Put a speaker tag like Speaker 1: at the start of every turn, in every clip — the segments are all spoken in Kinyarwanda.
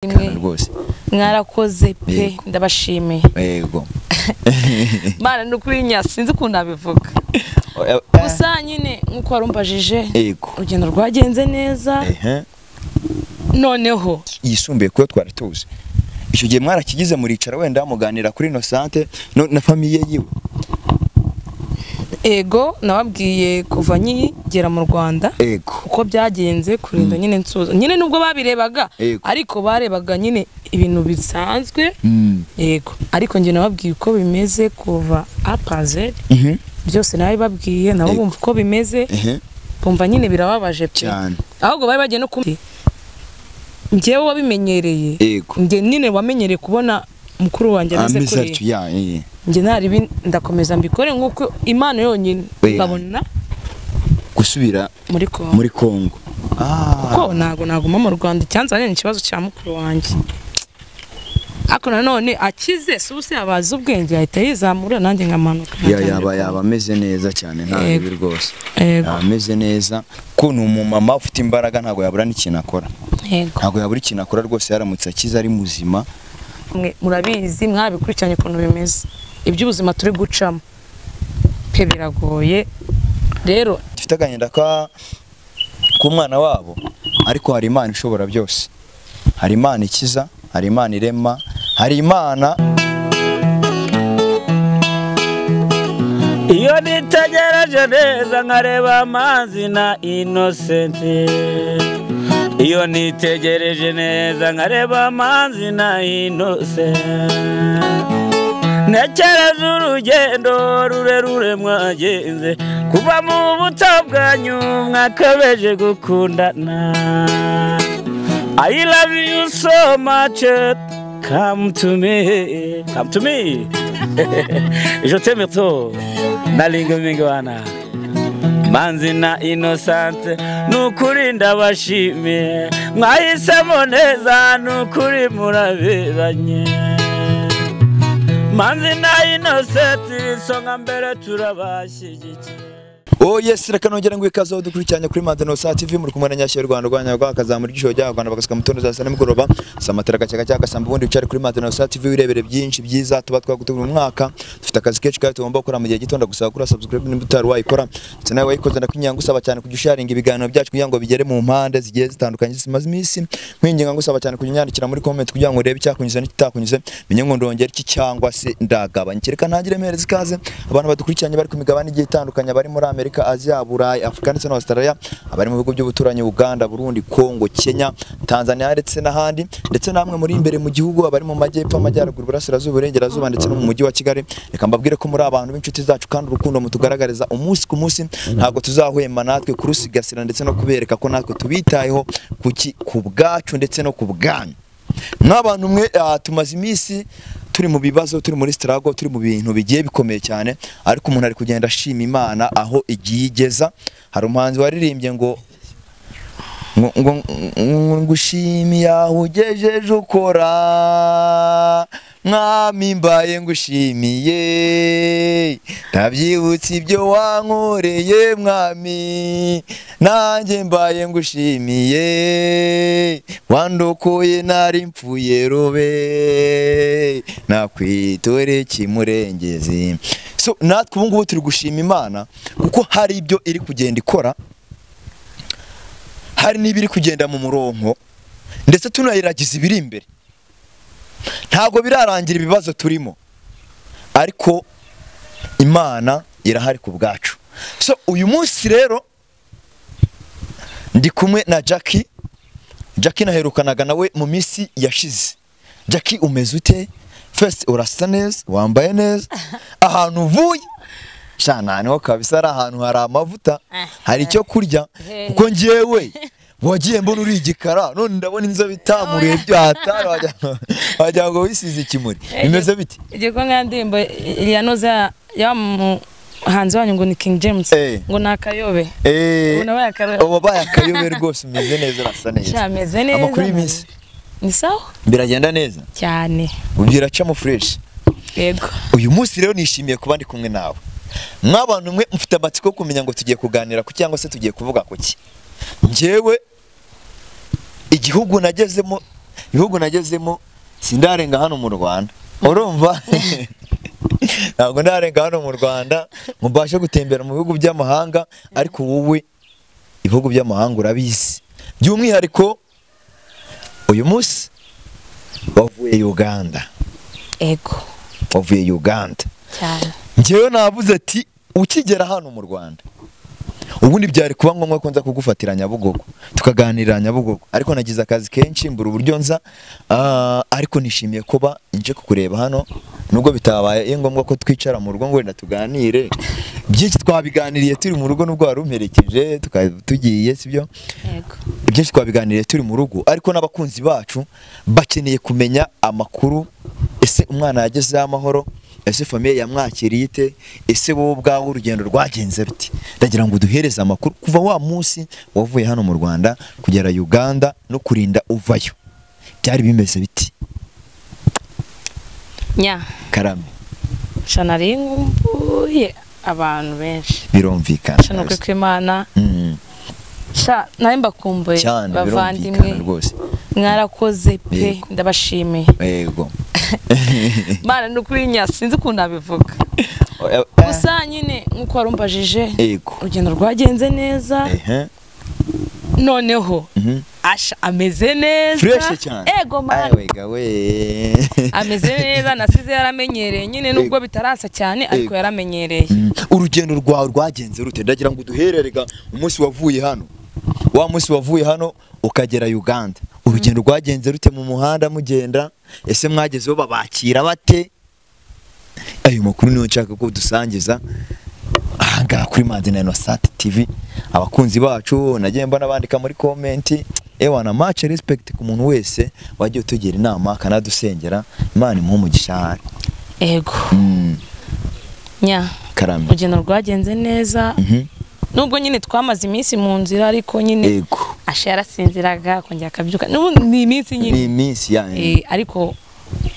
Speaker 1: rwose
Speaker 2: mwarakoze pe ndabashimiye
Speaker 1: yego
Speaker 2: mana nukuri nyasinze ukuntu abivuga gusa nyine nkuko warumbajije
Speaker 1: yego
Speaker 2: urugendo rwagenze neza noneho
Speaker 1: yisumbuye ko twari tuzi icyo gihe mwarakigize muricara wenda muganira kuri Innocente na famille yiwe
Speaker 2: ego nababwiye kuva nyigera mu Rwanda uko byagenze kurinda nyine nsuza nyine nubwo babirebaga ariko barebaga nyine ibintu bisanzwe yego ariko nge nababwiye uko bimeze kuva apaze byose nawe babwiye nabo bumva uko bimeze bumva nyine birababaje pe ahubwo bari bagiye no kumwe ngewe wabimenyereye nge nyine wamenyereye kubona mukuru wanjye ameze kuri nge ntari ndakomeza mbikore nkuko Imana yonyine babona
Speaker 1: gusubira muri Kongo
Speaker 2: kuko naguma mu Rwanda cyanzanye ikibazo cya mukuru wanjye ako nanone akize subuse abaza ubwenge ahita yizamura nanjye nkamanuka
Speaker 1: yaba ameze neza cyane nta bibi rwose ameze neza ko ni umumama ufite imbaraga ntago yabura n'ikintu akora ntago yabura ikintu akora rwose yaramutse akiza ari muzima
Speaker 2: murabizi mwabikurikiranye ukuntu bimeze iby'ubuzima turi gucamo pe biragoye rero
Speaker 1: dufite agahinda ku mwana wabo ariko hari Imana ishobora byose hari Imana ikiza hari Imana irema hari Imana
Speaker 3: iyo nitegereje neza nkareba amazi na Innocente iyo nitegereje neza nkareba amazi na Innocente nekereza urugendo rurerure mwagenze kuva mu buto bwanyu mwakabeje gukundana I love you so much come to me je t'aime trop nalingo mingwana manzi na Innocente nukuri ndabashimiye mwahisemo neza nukuri muraberanye manzi na Innocente songa mbere turabashyigikiye
Speaker 1: Oh yes reka nongera ngo ikazo dukurikiranye kuri Madenosa TV muri kumwe na Nyashyo Rwanda Rwanda rwakazamura igishoro cya Rwanda bakasuka mutondo za sana mugoroba samatera gacyaga cyagasambu bundi bicari kuri Madenosa TV wirebere byinshi byiza tuba twagutegura umwaka dufite akazi kenshi kandi tugomba gukora mu gihe gitonda gusaba kuri subscribe n'ibutari wayikora ndetse nawe wayikoze ndakwinyango usaba cyane kujusharinga ibiganiro byacu kugira ngo bigere mu mpande zigiye zitandukanye zimaze iminsi kwinginga ngo usaba cyane kunyandikira muri comment kugira ngo urebe cyakunyuze n'ikitakunyuze menye ngo ndongera iki cyangwa se ndagabanya kereka ntagire mpereza ikaze abantu badukurikiranye bari ku migabane igiye itandukanye bari muri Amerika Asia Burayi Afrika ndetse na Australia abari mu bigo by'ubuturanyi Uganda Burundi Kongo Kenya Tanzania ndetse n'ahandi ndetse namwe muri imbere mu gihugu abari mu majyepfo amajyaruguru burasirazuba burengerazuba ndetse no mu mujyi wa Kigali reka mbabwire ko muri abantu b'inshuti zacu kandi urukundo mutugaragariza umunsi ku munsi ntago tuzahwema natwe kurusigasira ndetse no kubereka ko natwe tubitayeho ku bwacu ndetse no ku bwanyu n'abantu mwe tumaze iminsi turi mu bibazo turi muri struggle turi mu bintu bigiye bikomeye cyane ariko umuntu ari kugenda ashima Imana aho igiye igeza hari umuhanzi waririmbye ngo ngushimiye aho ugejeje ukora mwami mbaye ngushimiye ndabyibutse ibyo wankoreye mwami nanjye mbaye ngushimiye wandokoye nari mpfuye robe nakwitore kimurengezi so natwe ubu ngubu turi gushima Imana kuko hari ibyo iri kugenda ikora hari n'ibiri kugenda mu murongo ndetse tunayiragiza ibiri imbere ntago birarangira ibibazo turimo ariko Imana irahari ku bwacu so uyu munsi rero ndi kumwe na Jackie naherukanaga nawe mu minsi yashize Jackie umeze ute first urasa neza wambaye neza ahantu uvuye cyane niho kabisa ari ahantu hari amavuta hari icyo kurya kuko ngewe wagiye mbona uri igikara none ndabona inzobe itamuriye byatara wajya ngo wisize ikimuri bimeze biti
Speaker 2: igiko nkandimbo yanoza ya hanze wanyu ngo ni King James ngo nakayobe
Speaker 1: ubaye akayobe rwose umeze neza urasa neza
Speaker 2: cyameze neza
Speaker 1: amakuru y'imisi
Speaker 2: ni sawa
Speaker 1: biragenda neza
Speaker 2: cyane
Speaker 1: ubyira camo fresh
Speaker 2: yego
Speaker 1: uyu munsi rero nishimiye kuba ndi kumwe nawe mwabantu mwe mfite amatsiko kumenya ngo tugiye kuganira ku cyangwa se tugiye kuvuga ku ki ngewe igihugu nagezemo ibihugu nagezemo sindarenga hano mu Rwanda urumva ntabwo ndarenga hano mu Rwanda mubashe gutembera mu bihugu by'amahanga ariko wowe ibihugu by'amahanga urabizi by'umwihariko uyu munsi wavuye Uganda wavuye Uganda
Speaker 2: cyane
Speaker 1: njyewe navuze ati ukigera hano mu Rwanda ubundi byari kuba ngombwa ko nza kugufatira Nyabugogo tukaganira Nyabugogo ariko nagize akazi kenshi mbura uburyo nza ariko nishimiye kuba nje kukureba hano nubwo bitabaye ngombwa ko twicara mu rugo ngo wenda tuganire byinshi twabiganiriye turi mu rugo nubwo warumperekeje tugiye sibyo byinshi twabiganiriye turi mu rugo ariko n'abakunzi bacu bakeneye kumenya amakuru ese umwana yageze amahoro ese famille yamwakiriye ite ese wowe ubwawe urugendo rwagenze ruti ndagira ngo duhereze amakuru kuva wa munsi wavuye hano mu Rwanda kugera Uganda no kurinda uvayo byari bimeze biti
Speaker 2: nya
Speaker 1: Karame
Speaker 2: shanari ngumbuye abantu benshi
Speaker 1: birumvikana
Speaker 2: shanukwe kw'Imana nari mbakumbuye
Speaker 1: bavandimwe
Speaker 2: mwarakoze pe ndabashimiye
Speaker 1: yego
Speaker 2: Mana nukuri nya sinzi ukuntu abivuga gusa nyine nkuko warumbajije urugendo rwagenze neza noneho Asha ameze neza
Speaker 1: fresh cyane
Speaker 2: ego Mana ameze neza nasize yaramenyereye nyine nubwo bitarasa cyane ariko yaramenyereye
Speaker 1: urugendo rwawe rwagenze rute ndagira ngo duhererega umunsi wavuye hano wa munsi wavuye hano ukagera Uganda urugendo rwagenze rute mu muhanda mugenda ese mwagezeho babakira bate ayo makuru niyo nshaka ko dusangiza ahangaha kuri Madina Innocent TV abakunzi bacu nagiye mbona bandika muri comment ewana much respect ku muntu wese wagiye utugira inama kanadusengera Imana imuhe umugisha
Speaker 2: ego nya
Speaker 1: Karame
Speaker 2: urugendo rwagenze neza nubwo nyine twamaze iminsi mu nzira ariko nyine Asha yarasinziraga kongera akabyuka ni iminsi nyine
Speaker 1: ni iminsi
Speaker 2: ariko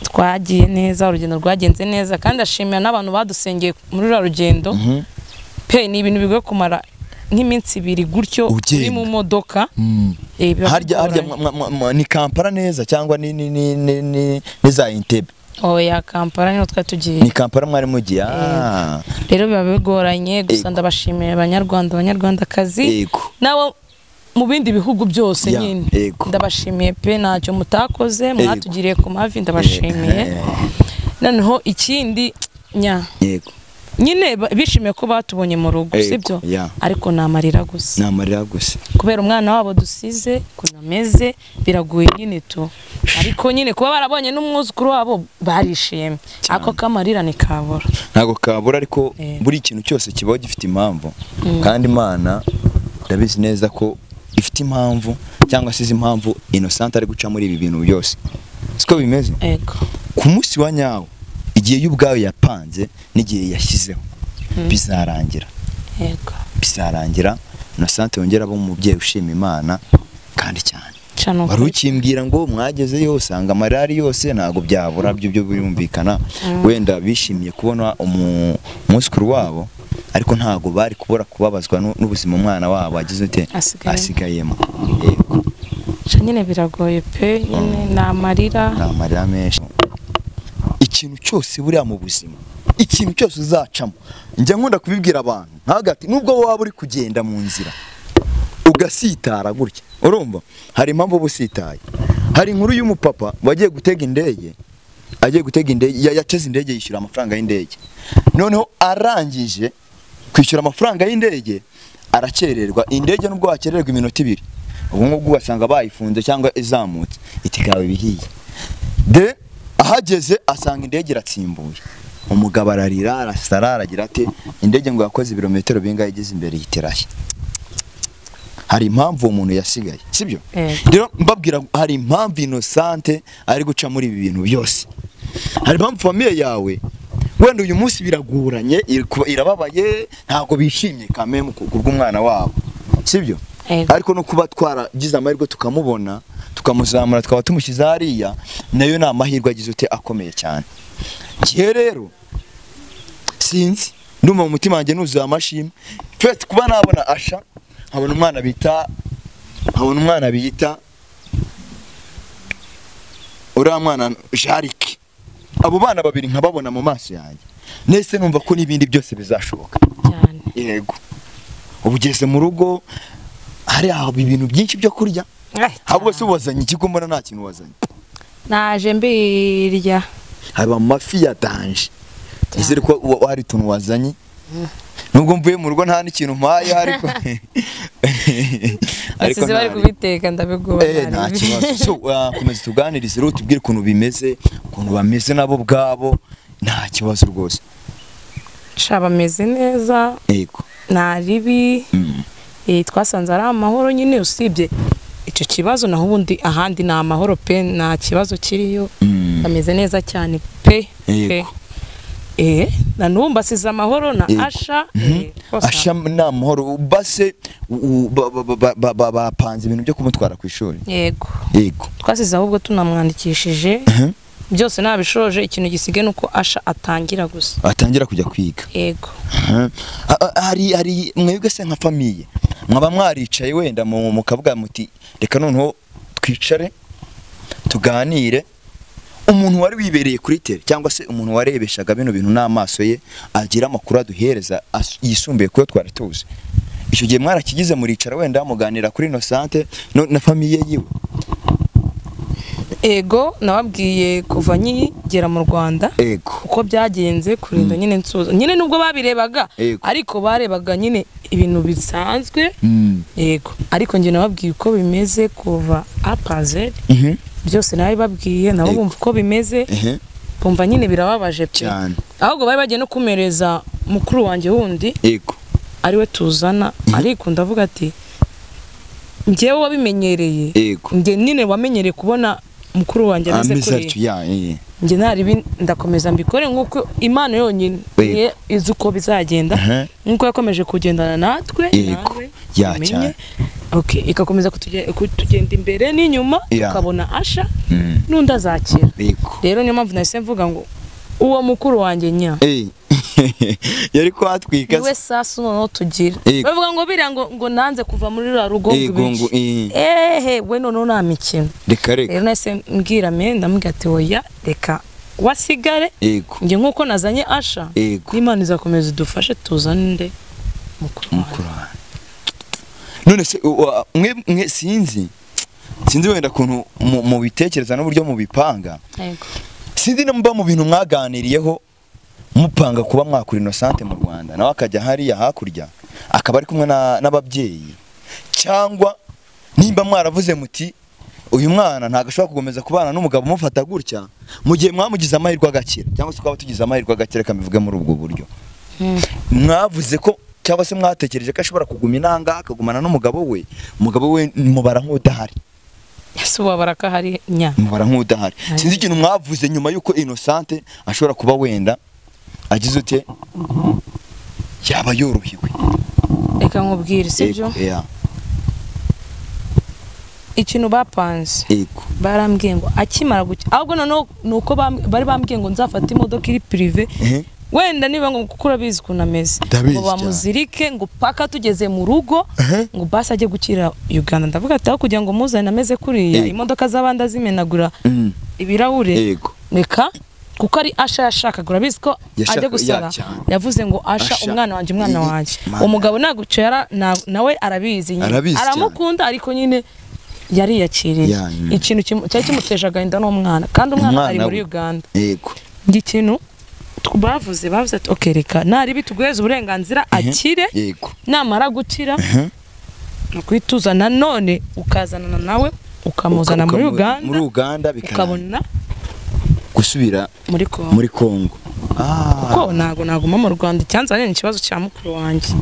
Speaker 2: twagiye neza urugendo rwagenze neza kandi ashimira n'abantu badusengeye muri uru rugendo pe ni ibintu bigoye kumara nk'iminsi 2 gutyo uri mu modoka
Speaker 1: harya ni Kampala neza cyangwa ni za Entebbe
Speaker 2: oya Kampala niho twatugiye
Speaker 1: ni Kampala mwari mugiye
Speaker 2: rero biba bigoranye gusa ndabashimiye abanyarwandakazi nabo mu bindi bihugu byose nyine ndabashimiye pe ntacyo mutakoze mwatugiriye ku mavi ndabashimiye noneho ikindi nya nyine bishimiye ko batubonye mu rugo sibyo ariko namarira gusa kubera umwana wabo dusize kunameze biragoye nyine tu ariko nyine kuba barabonye n'umwuzukuru wabo barishimye ako kamarira ni kabura
Speaker 1: ntago kabura ariko buri ikintu cyose kibaho gifite impamvu kandi Imana ndabizi neza ko ifite impamvu cyangwa se impamvu Innocent ari guca muri ibi bintu byose siko bimeze ku munsi wa nyawo igihe y'ubwawe yapanze n'igihe yashyizeho bizarangira bizarangira Innocent yongera abo umubyeyi ushima Imana kandi cyane wari ukimbwira ngo mwagezeyo usanga amarari yose ntago byabura byo birumvikana wenda bishimiye kubona umusukuru wabo ariko ntago bari kubura kubabazwa n'ubuzima umwana wabo agize ute asigayemo
Speaker 2: nyine biragoye pe nyine
Speaker 1: namarira menshi ikintu cyose buriya mu buzima ikintu cyose uzacamo njya nkunda kubibwira abantu hagati nubwo waba uri kugenda mu nzira ugasitara gutya urumva hari impamvu busitaye hari inkuru y'umupapa wagiye gutega indege yateze indege yishyura amafaranga y'indege noneho arangije kwishyura amafaranga y'indege arakererwa indege nubwo wakererwa iminota 2 ubu ngubwo wasanga bayifunze cyangwa izamutse itikawe bihiye de ahageze asanga indege iratsimbuye umugabo ararira arasara aragira ati indege ngo yakoze ibirometero bingahe igeze imbere yiterashye hari impamvu umuntu yasigaye sibyo rero mbabwira hari impamvu Innocent ari guca muri ibi bintu byose hari impamvu famille yawe wenda uyu munsi biraguranye irababaye ntago bishimye kameme kubw'umwana wabo sibyo ariko no kuba twaragize amahirwe tukamubona tukamuzamura twaba tumushyize hariya nayo ni amahirwe agize ute akomeye cyane gihe rero sinzi ndumva mu mutima wanjye nuzuye amashimwe twese kuba nabona Asha nkabona umwana bita uriya mwana Jarike, abo bana babiri nkababona mu maso yanjye nese numva ko n'ibindi byose bizashoboka
Speaker 2: cyane.
Speaker 1: Yego, ubugeze mu rugo hari aho ibintu byinshi byo kurya. Ahubwo se wazanye iki ko mbona nta kintu wazanye?
Speaker 2: Naje mbirya.
Speaker 1: Haba amafi ya danje. Izere ko wari tuntu wazanye. Nubwo mvuye mu rugo nta n'ikintu mpaye ariko
Speaker 2: ariko bari kubiteka ndabigora.
Speaker 1: Nta kibazo. So komeza tuganirize rero tubwire ukuntu bimeze, ukuntu bameze nabo bwabo, nta kibazo rwose.
Speaker 2: Shaba meze neza.
Speaker 1: Yego.
Speaker 2: Nta ribi. Twasanze ari amahoro nyine usibye icyo kibazo naho ubundi ahandi ni amahoro pe, nta kibazo kiriyo. Ameze neza cyane pe. Na numba siza amahoro na Asha.
Speaker 1: Asha na amahoro base bapanze ibintu byo kumutwara ku ishuri.
Speaker 2: Yego.
Speaker 1: Yego.
Speaker 2: Twasize ahubwo tunamwandikishije. Byose nabishoje, ikintu gisige nuko Asha atangira gusa.
Speaker 1: Atangira kujya kwiga.
Speaker 2: Yego.
Speaker 1: Hari mwebwe se nka famille mwaba mwaricaye wenda mu kavuga muti reka noneho twicare tuganire, umuntu wari wibereye kuri tele cyangwa se umuntu warebeshaga bino bintu n'amaso ye agira amakuru aduhereza yisumbuye kuyo twari tuzi, icyo gihe mwarakigize muricara wenda muganira kuri Innocente na famille yiwe?
Speaker 2: Ego, nababwiye kuva nkigera mu Rwanda uko byagenze kurinda nyine nsuza nyine nubwo babirebaga ariko barebaga nyine ibintu bisanzwe. Yego, ariko nge nababwiye uko bimeze kuva apaze byose nawe babwiye nabo bumva uko bimeze, bumva nyine birababaje pe. Ahubwo bari bagiye no kumereza mukuru wanjye wundi ariwe tuzana, ariko ndavuga ati njyewe wabimenyereye, nge nyine wamenyereye kubona mukuru wanjye ameze kuri nge ntari ndakomeza mbikore nk'uko Imana yonyine izi uko bizagenda, nk'uko yakomeje kugendana natwe nawe yamenye. Ikakomeza kutugenda imbere n'inyuma, tukabona Asha n'undi azakira. Rero niyo mpamvu nahise mvuga ngo uwo mukuru wanjye nya
Speaker 1: yari kwatwika
Speaker 2: we sasa noneho tugira bavuga ngo biriya ngo nanze kuva muri ra rugo we noneho nta mikino. Rero nahise mbwira ndamubwira ati oya reka wasigare nge nk'uko nazanye Asha, n'Imana izakomeza idufashe tuzane mukuru wanjye.
Speaker 1: None se mwe sinzi wenda kuntu mu bitekereza n'uburyo mu bipanga, sinzi nimba mu bintu mwaganiriyeho mupanga kuba mwakura Innocente mu Rwanda nawe akajya hariya hakurya akaba ari kumwe n'ababyeyi, cyangwa nimba mwaravuze muti uyu mwana ntago ashobora kugomeza kubana n'umugabo umufata gutya mu gihe mwamugize amahirwe agakira, cyangwa se twaba tugize amahirwe agakira kamivuge muri ubwo buryo. Mwavuze ko cyangwa se mwatekereje ko ashobora kuguma inanga akagumana n'umugabo we, umugabo we mubara nk'udahari.
Speaker 2: Ese wabara ko hari nya
Speaker 1: mubara nk'udahari. Sinzi ikintu mwavuze nyuma yuko Innocente ashobora kuba wenda agize ute yaba yorohiwe.
Speaker 2: Reka nkubwire sibyo ikintu bapanze. Barambwiye ngo akimara gutya ahubwo noneho nuko bari bambwiye ngo nzafata imodoka iri privé wenda niba ngo kukura bizi kunameze ngo bamuzirike ngo paka tugeze mu rugo ngo basi ajye gukira Uganda. Ndavuga ati aho kugira ngo muzane ameze kuriya imodoka z'abandi zimenagura ibirahure reka kuko ari Asha yashakaga urabizi ko ajye gusara yavuze ngo Asha umwana wanjye umugabo nagucera nawe arabizi aramukunda ariko nyine yari yakiriye ikintu cyari kimuteje agahinda n'umwana kandi umwana ari muri Uganda. Ikintu bavuze ati okay reka nari bituguheza uburenganzira akire, namara gukira no kwituza nanone ukazanana nawe ukamuzana muri Uganda ukabona gusubira muri Kongo. Kuko naguma mu Rwanda cyanzanye ikibazo cya mukuru wanjye,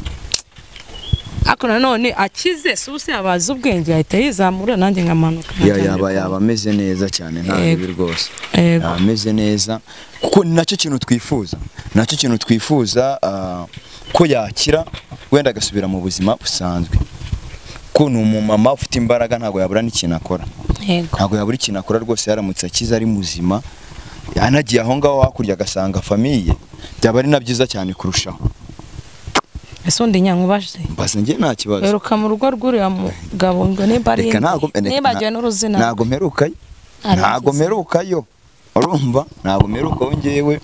Speaker 2: ako nanone akize suse abaza ubwenge ahita yizamura nanjye nkamanuka. Yaba ameze neza cyane nta bibi rwose, ameze neza kuko nacyo kintu twifuza ko yakira wenda agasubira mu buzima busanzwe. Ko ni umumama ufite imbaraga ntago yabura n'ikintu akora, ntago yabura ikintu akora rwose. Yaramutse akiza ari muzima anagiye aho ngaho hakurya agasanga famille byaba ari nabyiza cyane kurushaho. Ese undi nyankubaje mbaze nge nta kibazo eruka mu rugo rw'uriya mugabo ngo ne bari nibajye n'uruzina ntago mperukaye
Speaker 1: ntago merukayo urumva ntago merukaho ngewe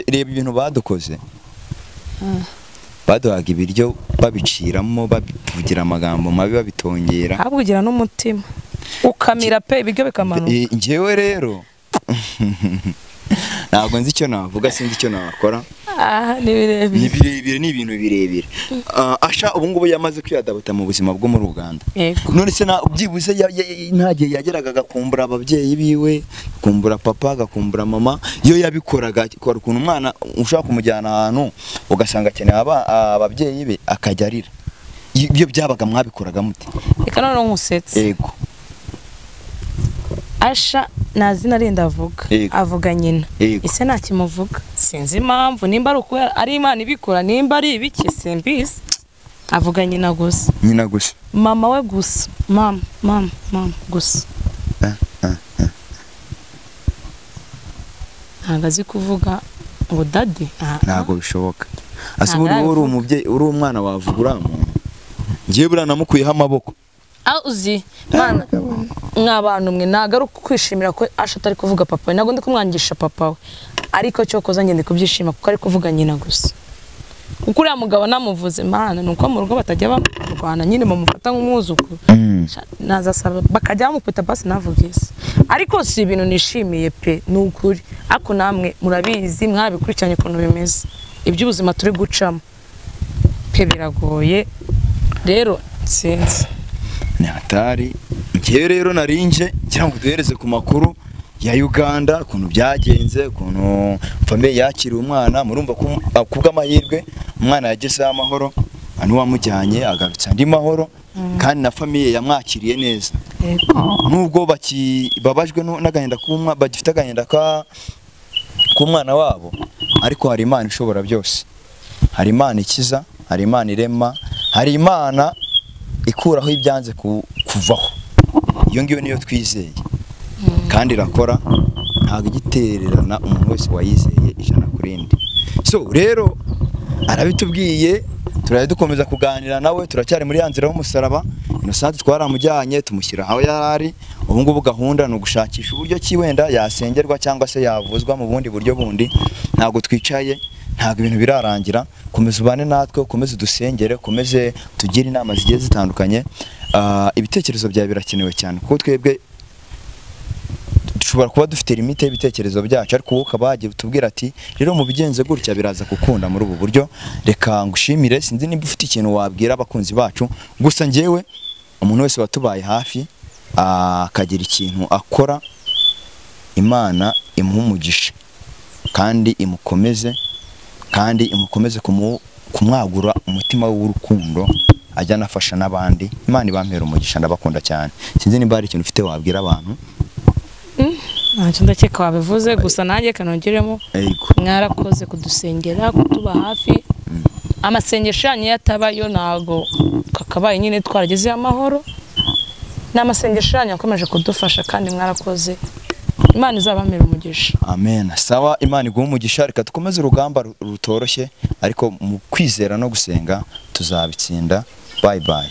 Speaker 1: reba ibintu badukoze baduhaga ibiryo babiciramo babivugira amagambo mabi babitongera
Speaker 2: habugira n'umutima ukamira pe ibiryo bikamanuka
Speaker 1: ngewe rero ntabwo nzi icyo navuga sinzi icyo nakora
Speaker 2: ni birebire
Speaker 1: ni ibintu birebire Asha ubu ngubu yamaze kwiyadabuta mu buzima bwo muri Uganda none se byibuze nta gihe yageraga agakumbura ababyeyi biwe akumbura papa agakumbura mama iyo yabikoraga ukora ukuntu umwana ushaka kumujyana ahantu ugasanga akeneye ababyeyi be akajya arira ibyo byabaga mwabikoraga mute
Speaker 2: reka none nkusetse
Speaker 1: yego
Speaker 2: Asha nazina renda avuga nyina ise nta kimuvuga sinzi impamvu nimba ari uko ari Imana ibikora nimba ari ibiki simbizi avuga nyina gusa mama we gusa mama gusa ntabwo azi kuvuga ngo dadi
Speaker 1: ntabwo bishoboka ase uri umubyeyi uri umwana wavuga uriya muntu ngiye buriya namukuyeho amaboko
Speaker 2: uzi mwana nk'abantu mwe ntabwo ari ukwishimira ko Asha atari kuvuga papa we ntabwo ndi kumwangisha papa we ariko cyo koza ngende kubyishima kuko ari kuvuga nyina gusa kuko uriya mugabo namuvuze mana ni uko mu rugo batajya bamurwana nyine bamufata nk'umwuzukuru nazasaba bakajya bamukubita basi navuga isi ariko si ibintu nishimiye pe ni ukuri ariko namwe murabizi mwabikurikiranye ukuntu bimeze iby'ubuzima turi gucamo pe biragoye rero sinzi
Speaker 1: ni hatari ngewe rero narinje ngira ngo duhereze ku makuru ya Uganda ukuntu byagenze ukuntu famille yakiriye umwana murumva ko kubw'amahirwe umwana yagezeho amahoro wamujyanye agarutse andi mahoro kandi na famille yamwakiriye neza nubwo babajwe n'agahinda bagifite agahinda k'umwana wabo ariko hari Imana ishobora byose hari Imana ikiza hari Imana irema hari Imana ikuraho ibyanze kuvaho iyo ngiyo niyo twizeye kandi irakora ntabwo igitererana umuntu wese wayizeye ijana ku rindi so rero arabitubwiye turaje dukomeza kuganira nawe turacyari muri ya nzira y'umusaraba Innocent twaramujyanye tumushyira aho yarari ubu ngubu gahunda ni ugushakisha uburyo ki wenda yasengerwa cyangwa se yavuzwa mu bundi buryo bundi ntabwo twicaye ntabwo ibintu birarangira komeza ubane natwe komeza udusengere komeze tugire inama zigiye zitandukanye ibitekerezo byawe birakenewe cyane kuko twebwe dushobora kuba dufite limite y'ibitekerezo byacu ariko wowe ukaba wagiye utubwira ati rero mu bigenze gutya biraza gukunda muri ubu buryo reka ngushimire sinzi niba ufite ikintu wabwira abakunzi bacu gusa ngewe umuntu wese watubaye hafi akagira ikintu akora Imana imuha umugisha kandi imukomeze kumwagura umutima w'urukundo ajya anafasha n'abandi Imana ibampera umugisha ndabakunda cyane sinzi niba hari ikintu ufite wabwira abantu
Speaker 2: ntacyo ndakeka wabivuze gusa nanjye kanongeremo mwarakoze kudusengera kutuba hafi amasengesho yanyu yatabayo ntago kakabaye nyine twaragezeho amahoro n'amasengesho yanyu yakomeje kudufasha kandi mwarakoze Imana izabamera umugisha
Speaker 1: amen sawa Imana iguha umugisha reka dukomeze urugamba rutoroshye ariko mu kwizera no gusenga tuzabitsinda bye bye